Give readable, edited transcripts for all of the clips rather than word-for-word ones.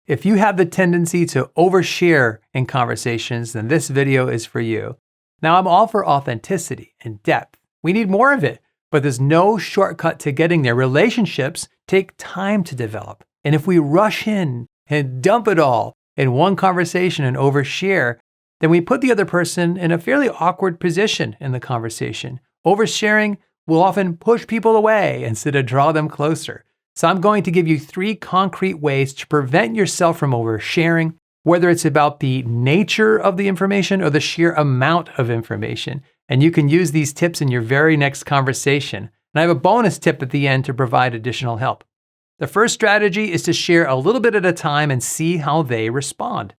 If you have the tendency to overshare in conversations, then this video is for you. Now, I'm all for authenticity and depth. We need more of it, but there's no shortcut to getting there. Relationships take time to develop. And if we rush in and dump it all in one conversation and overshare, then we put the other person in a fairly awkward position in the conversation. Oversharing will often push people away instead of draw them closer. So I'm going to give you 3 concrete ways to prevent yourself from oversharing, whether it's about the nature of the information or the sheer amount of information. And you can use these tips in your very next conversation. And I have a bonus tip at the end to provide additional help. The first strategy is to share a little bit at a time and see how they respond.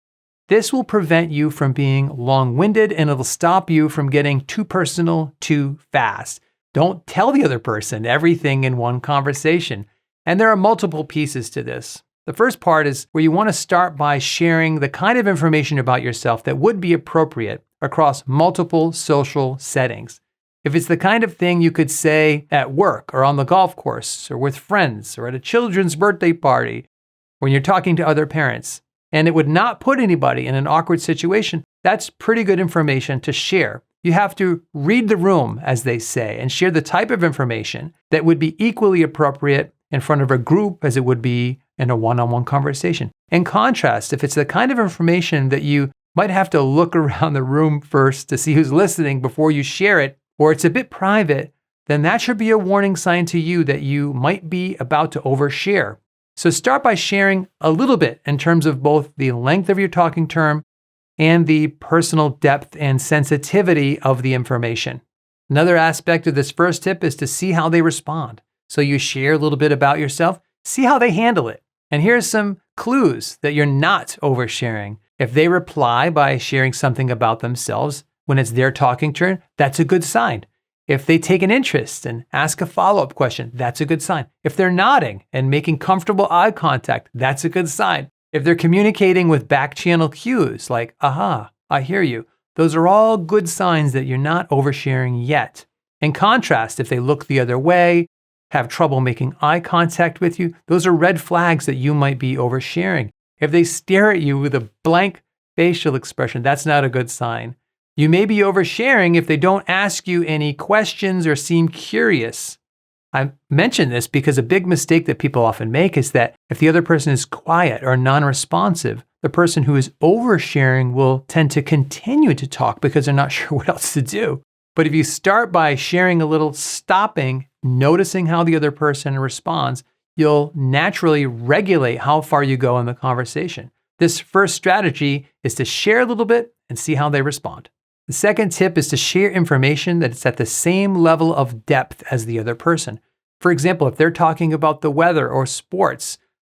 This will prevent you from being long-winded, and it'll stop you from getting too personal too fast. Don't tell the other person everything in one conversation. And there are multiple pieces to this. The first part is where you want to start by sharing the kind of information about yourself that would be appropriate across multiple social settings. If it's the kind of thing you could say at work or on the golf course or with friends or at a children's birthday party, when you're talking to other parents, and it would not put anybody in an awkward situation, that's pretty good information to share. You have to read the room, as they say, and share the type of information that would be equally appropriate in front of a group as it would be in a one-on-one conversation. In contrast, if it's the kind of information that you might have to look around the room first to see who's listening before you share it, or it's a bit private, then that should be a warning sign to you that you might be about to overshare. So start by sharing a little bit in terms of both the length of your talking term and the personal depth and sensitivity of the information. Another aspect of this first tip is to see how they respond. So you share a little bit about yourself, see how they handle it. And here's some clues that you're not oversharing. If they reply by sharing something about themselves when it's their talking turn, that's a good sign. If they take an interest and ask a follow-up question, that's a good sign. If they're nodding and making comfortable eye contact, that's a good sign. If they're communicating with back channel cues like, aha, I hear you, those are all good signs that you're not oversharing yet. In contrast, if they look the other way, have trouble making eye contact with you, those are red flags that you might be oversharing. If they stare at you with a blank facial expression, that's not a good sign. You may be oversharing if they don't ask you any questions or seem curious. I mention this because a big mistake that people often make is that if the other person is quiet or non-responsive, the person who is oversharing will tend to continue to talk because they're not sure what else to do. But if you start by sharing a little, stopping, noticing how the other person responds, you'll naturally regulate how far you go in the conversation. This first strategy is to share a little bit and see how they respond. The second tip is to share information that's at the same level of depth as the other person. For example, if they're talking about the weather or sports,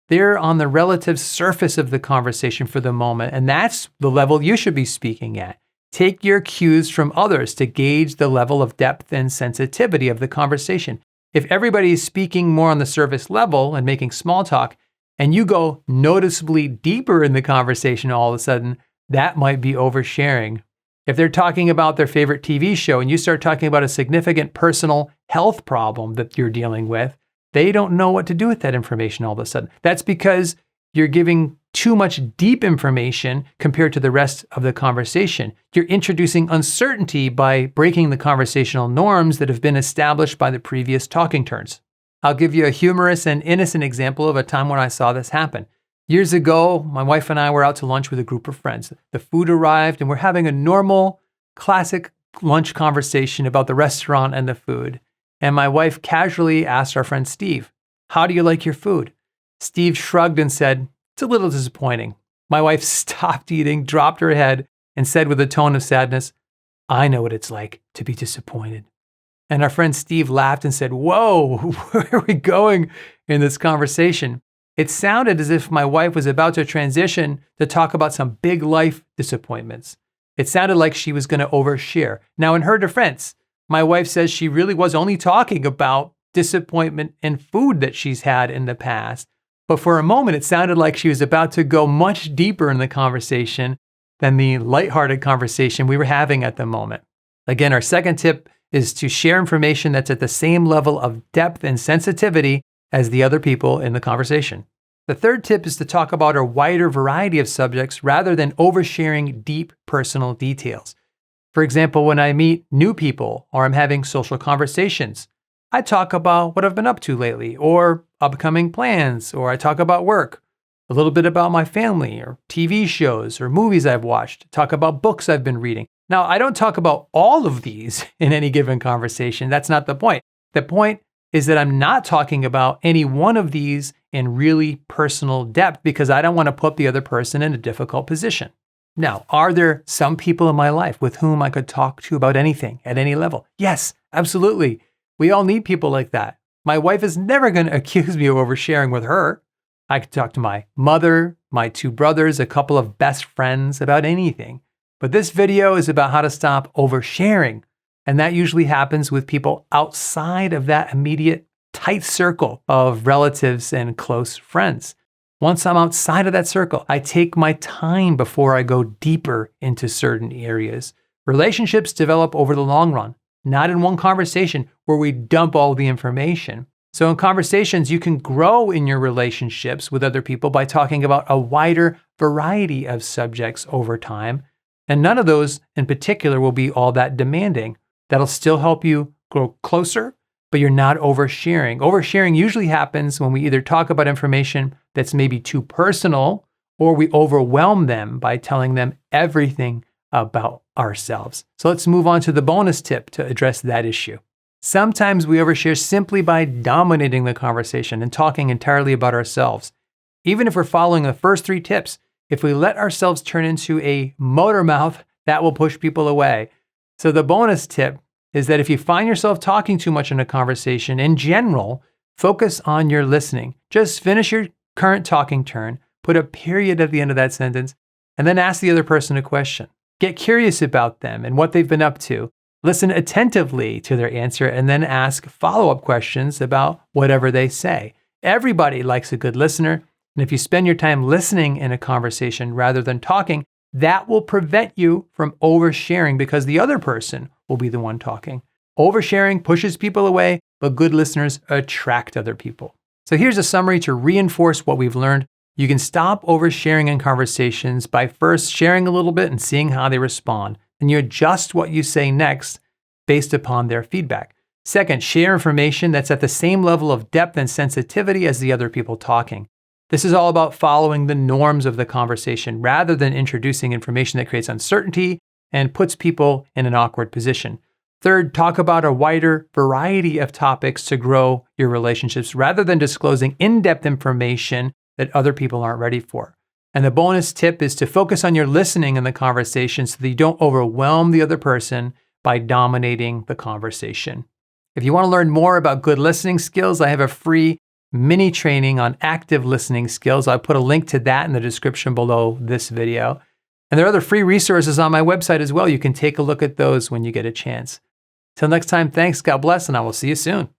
they're on the relative surface of the conversation for the moment, and that's the level you should be speaking at. Take your cues from others to gauge the level of depth and sensitivity of the conversation. If everybody is speaking more on the surface level and making small talk, and you go noticeably deeper in the conversation all of a sudden, that might be oversharing. If they're talking about their favorite TV show and you start talking about a significant personal health problem that you're dealing with, they don't know what to do with that information all of a sudden. That's because you're giving too much deep information compared to the rest of the conversation. You're introducing uncertainty by breaking the conversational norms that have been established by the previous talking turns. I'll give you a humorous and innocent example of a time when I saw this happen. Years ago, my wife and I were out to lunch with a group of friends. The food arrived and we're having a normal, classic lunch conversation about the restaurant and the food. And my wife casually asked our friend Steve, "How do you like your food?" Steve shrugged and said, "It's a little disappointing." My wife stopped eating, dropped her head, and said with a tone of sadness, "I know what it's like to be disappointed." And our friend Steve laughed and said, "Whoa, where are we going in this conversation?" It sounded as if my wife was about to transition to talk about some big life disappointments. It sounded like she was going to overshare. Now, in her defense, my wife says she really was only talking about disappointment in food that she's had in the past. But for a moment, it sounded like she was about to go much deeper in the conversation than the lighthearted conversation we were having at the moment. Again, our second tip is to share information that's at the same level of depth and sensitivity as the other people in the conversation. The third tip is to talk about a wider variety of subjects rather than oversharing deep personal details. For example, when I meet new people or I'm having social conversations, I talk about what I've been up to lately or upcoming plans, or I talk about work, a little bit about my family or TV shows or movies I've watched, talk about books I've been reading. Now, I don't talk about all of these in any given conversation. That's not the point. The point is that I'm not talking about any one of these in really personal depth because I don't want to put the other person in a difficult position. Now, are there some people in my life with whom I could talk to about anything at any level? Yes, absolutely. We all need people like that. My wife is never going to accuse me of oversharing with her. I could talk to my mother, my two brothers, a couple of best friends about anything. But this video is about how to stop oversharing. And that usually happens with people outside of that immediate tight circle of relatives and close friends. Once I'm outside of that circle, I take my time before I go deeper into certain areas. Relationships develop over the long run, not in one conversation where we dump all the information. So in conversations, you can grow in your relationships with other people by talking about a wider variety of subjects over time. And none of those in particular will be all that demanding. That'll still help you grow closer, but you're not oversharing. Oversharing usually happens when we either talk about information that's maybe too personal or we overwhelm them by telling them everything about ourselves. So let's move on to the bonus tip to address that issue. Sometimes we overshare simply by dominating the conversation and talking entirely about ourselves. Even if we're following the first 3 tips, if we let ourselves turn into a motor mouth, that will push people away. So the bonus tip is that if you find yourself talking too much in a conversation, in general, focus on your listening. Just finish your current talking turn, put a period at the end of that sentence, and then ask the other person a question. Get curious about them and what they've been up to. Listen attentively to their answer and then ask follow-up questions about whatever they say. Everybody likes a good listener, and if you spend your time listening in a conversation rather than talking, that will prevent you from oversharing because the other person will be the one talking. Oversharing pushes people away, but good listeners attract other people. So here's a summary to reinforce what we've learned. You can stop oversharing in conversations by first sharing a little bit and seeing how they respond. And you adjust what you say next based upon their feedback. Second, share information that's at the same level of depth and sensitivity as the other people talking. This is all about following the norms of the conversation rather than introducing information that creates uncertainty and puts people in an awkward position. Third, talk about a wider variety of topics to grow your relationships rather than disclosing in-depth information that other people aren't ready for. And the bonus tip is to focus on your listening in the conversation so that you don't overwhelm the other person by dominating the conversation. If you want to learn more about good listening skills, I have a free mini training on active listening skills. I'll put a link to that in the description below this video. And there are other free resources on my website as well. You can take a look at those when you get a chance. Till next time, thanks, God bless, and I will see you soon.